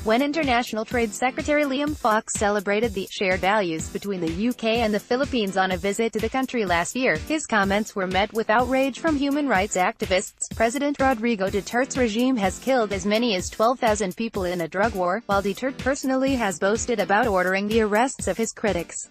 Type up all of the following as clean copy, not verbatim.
When International Trade Secretary Liam Fox celebrated the shared values between the UK and the Philippines on a visit to the country last year, his comments were met with outrage from human rights activists. President Rodrigo Duterte's regime has killed as many as 12,000 people in a drug war, while Duterte personally has boasted about ordering the arrests of his critics.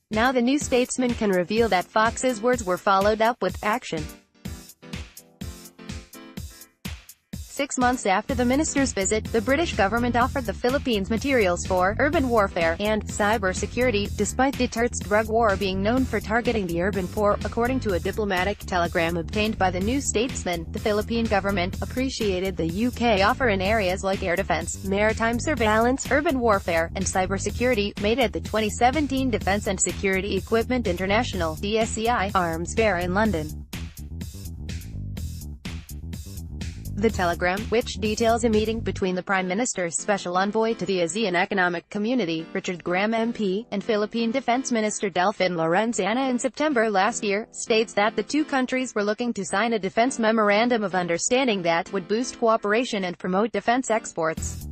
Now the New Statesman can reveal that Fox's words were followed up with action. 6 months after the minister's visit, the British government offered the Philippines materials for urban warfare and cybersecurity, despite Duterte's drug war being known for targeting the urban poor. According to a diplomatic telegram obtained by the New Statesman, the Philippine government appreciated the UK offer in areas like air defense, maritime surveillance, urban warfare, and cybersecurity, made at the 2017 Defense and Security Equipment International (DSEI) Arms Fair in London. The telegram, which details a meeting between the Prime Minister's Special Envoy to the ASEAN Economic Community, Richard Graham MP, and Philippine Defense Minister Delfin Lorenzana in September last year, states that the two countries were looking to sign a defense memorandum of understanding that would boost cooperation and promote defense exports.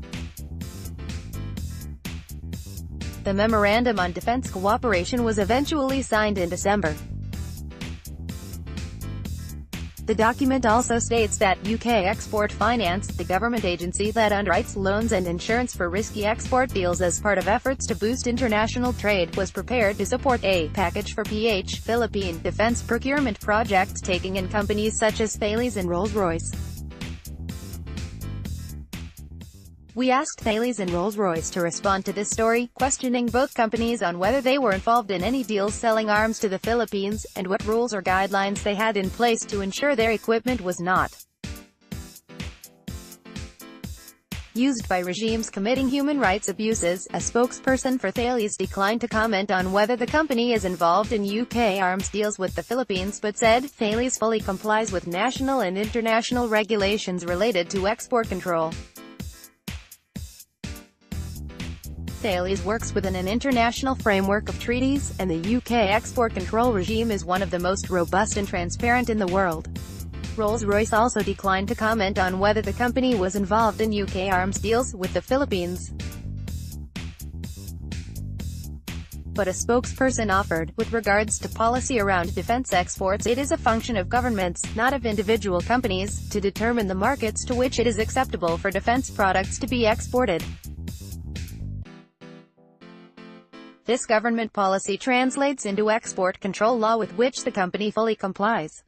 The memorandum on defense cooperation was eventually signed in December. The document also states that UK Export Finance, the government agency that underwrites loans and insurance for risky export deals as part of efforts to boost international trade, was prepared to support a package for Philippine defense procurement projects taking in companies such as Thales and Rolls-Royce. We asked Thales and Rolls-Royce to respond to this story, questioning both companies on whether they were involved in any deals selling arms to the Philippines, and what rules or guidelines they had in place to ensure their equipment was not used by regimes committing human rights abuses. A spokesperson for Thales declined to comment on whether the company is involved in UK arms deals with the Philippines, but said, Thales fully complies with national and international regulations related to export control. Thales works within an international framework of treaties, and the UK export control regime is one of the most robust and transparent in the world. Rolls-Royce also declined to comment on whether the company was involved in UK arms deals with the Philippines. But a spokesperson offered, with regards to policy around defense exports, it is a function of governments, not of individual companies, to determine the markets to which it is acceptable for defense products to be exported. This government policy translates into export control law with which the company fully complies.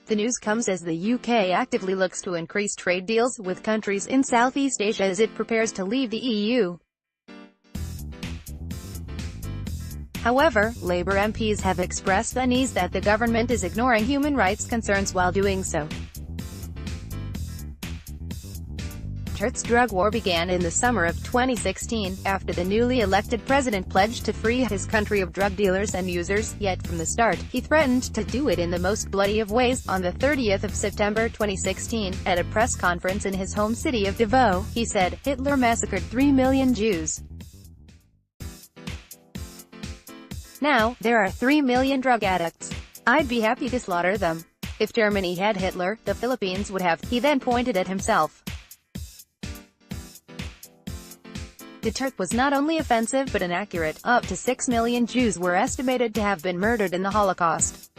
The news comes as the UK actively looks to increase trade deals with countries in Southeast Asia as it prepares to leave the EU. However, Labour MPs have expressed unease that the government is ignoring human rights concerns while doing so. Duterte's drug war began in the summer of 2016, after the newly elected president pledged to free his country of drug dealers and users, yet from the start, he threatened to do it in the most bloody of ways. On the 30th of September 2016, at a press conference in his home city of Davao, he said, Hitler massacred 3 million Jews. Now, there are 3 million drug addicts. I'd be happy to slaughter them. If Germany had Hitler, the Philippines would have. He then pointed at himself. Duterte was not only offensive but inaccurate. Up to 6 million Jews were estimated to have been murdered in the Holocaust.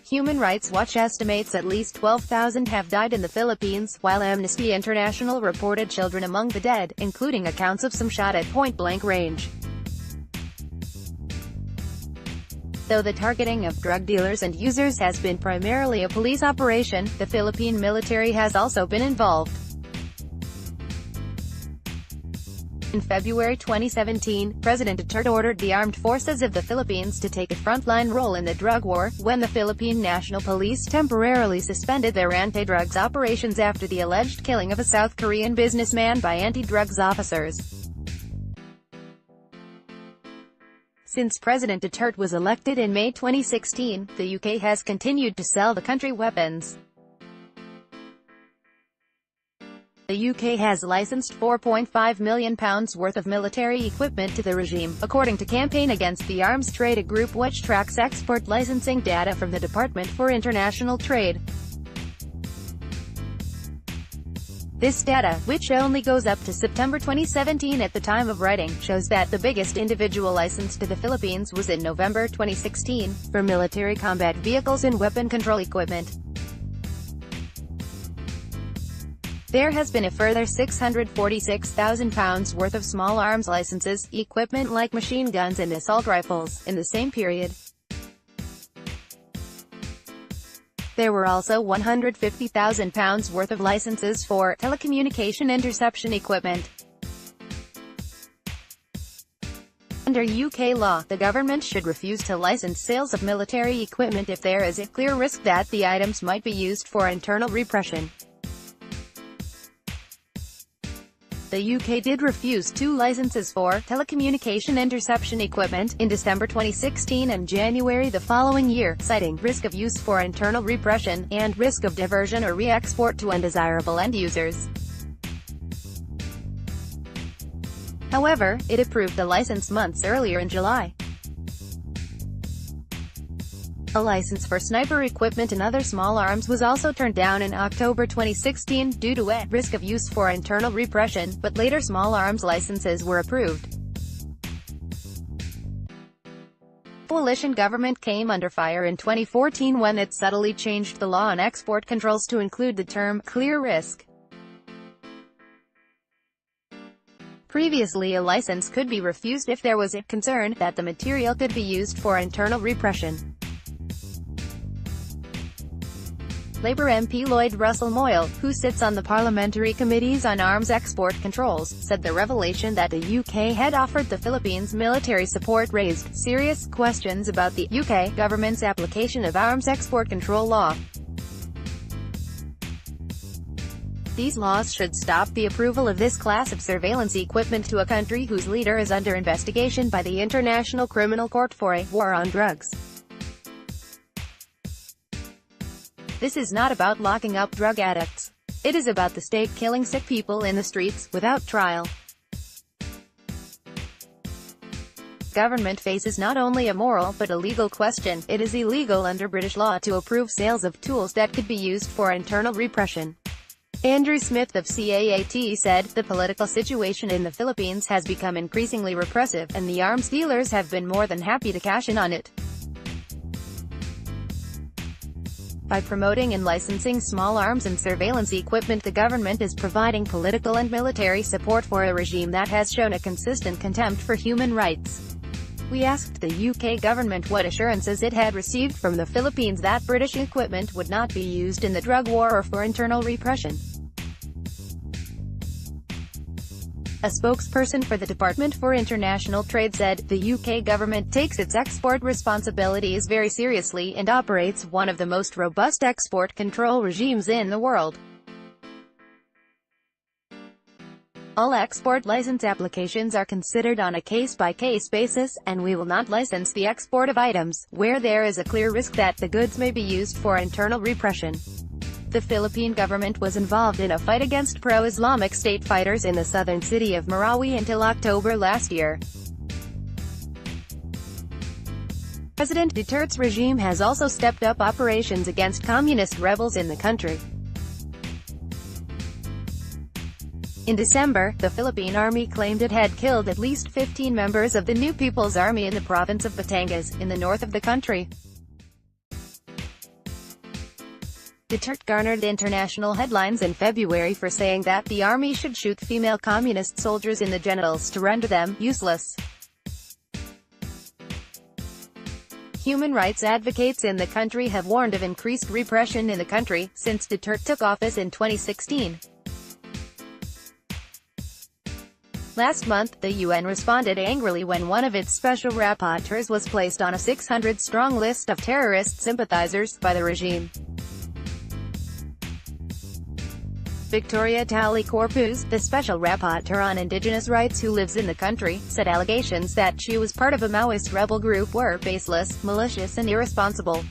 Human Rights Watch estimates at least 12,000 have died in the Philippines, while Amnesty International reported children among the dead, including accounts of some shot at point-blank range. Though the targeting of drug dealers and users has been primarily a police operation, the Philippine military has also been involved. In February 2017, President Duterte ordered the armed forces of the Philippines to take a frontline role in the drug war, when the Philippine National Police temporarily suspended their anti-drugs operations after the alleged killing of a South Korean businessman by anti-drugs officers. Since President Duterte was elected in May 2016, the UK has continued to sell the country weapons. The UK has licensed £4.5 million worth of military equipment to the regime, according to Campaign Against the Arms Trade, a group which tracks export licensing data from the Department for International Trade. This data, which only goes up to September 2017 at the time of writing, shows that the biggest individual license to the Philippines was in November 2016, for military combat vehicles and weapon control equipment. There has been a further £646,000 worth of small arms licenses, equipment like machine guns and assault rifles, in the same period. There were also £150,000 worth of licenses for telecommunication interception equipment. Under UK law, the government should refuse to license sales of military equipment if there is a clear risk that the items might be used for internal repression. The UK did refuse 2 licenses for telecommunication interception equipment, in December 2016 and January the following year, citing risk of use for internal repression, and risk of diversion or re-export to undesirable end users. However, it approved the license months earlier in July. A license for sniper equipment and other small arms was also turned down in October 2016 due to a risk of use for internal repression, but later small arms licenses were approved. The coalition government came under fire in 2014 when it subtly changed the law on export controls to include the term clear risk. Previously, a license could be refused if there was a concern that the material could be used for internal repression. Labour MP Lloyd Russell Moyle, who sits on the parliamentary committees on arms export controls, said the revelation that the UK had offered the Philippines military support raised serious questions about the UK government's application of arms export control law. These laws should stop the approval of this class of surveillance equipment to a country whose leader is under investigation by the International Criminal Court for a war on drugs. This is not about locking up drug addicts. It is about the state killing sick people in the streets, without trial. Government faces not only a moral but a legal question. It is illegal under British law to approve sales of tools that could be used for internal repression. Andrew Smith of CAAT said, "The political situation in the Philippines has become increasingly repressive, and the arms dealers have been more than happy to cash in on it. By promoting and licensing small arms and surveillance equipment, the government is providing political and military support for a regime that has shown a consistent contempt for human rights." We asked the UK government what assurances it had received from the Philippines that British equipment would not be used in the drug war or for internal repression. A spokesperson for the Department for International Trade said, "The UK government takes its export responsibilities very seriously and operates one of the most robust export control regimes in the world. All export license applications are considered on a case-by-case basis, and we will not license the export of items where there is a clear risk that the goods may be used for internal repression." The Philippine government was involved in a fight against pro-Islamic State fighters in the southern city of Marawi until October last year. President Duterte's regime has also stepped up operations against communist rebels in the country. In December, the Philippine Army claimed it had killed at least 15 members of the New People's Army in the province of Batangas, in the north of the country. Duterte garnered international headlines in February for saying that the army should shoot female communist soldiers in the genitals to render them useless. Human rights advocates in the country have warned of increased repression in the country since Duterte took office in 2016. Last month, the UN responded angrily when one of its special rapporteurs was placed on a 600-strong list of terrorist sympathizers by the regime. Victoria Tali Corpuz, the special rapporteur on indigenous rights who lives in the country, said allegations that she was part of a Maoist rebel group were baseless, malicious and irresponsible.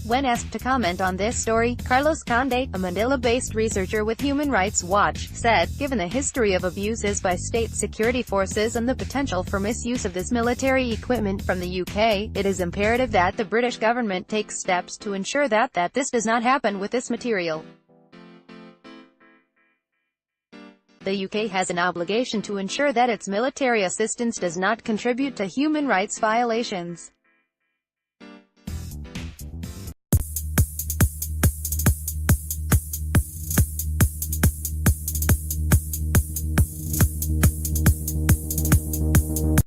When asked to comment on this story, Carlos Conde, a Manila-based researcher with Human Rights Watch, said, "Given the history of abuses by state security forces and the potential for misuse of this military equipment from the UK, it is imperative that the British government takes steps to ensure that this does not happen with this material. The UK has an obligation to ensure that its military assistance does not contribute to human rights violations."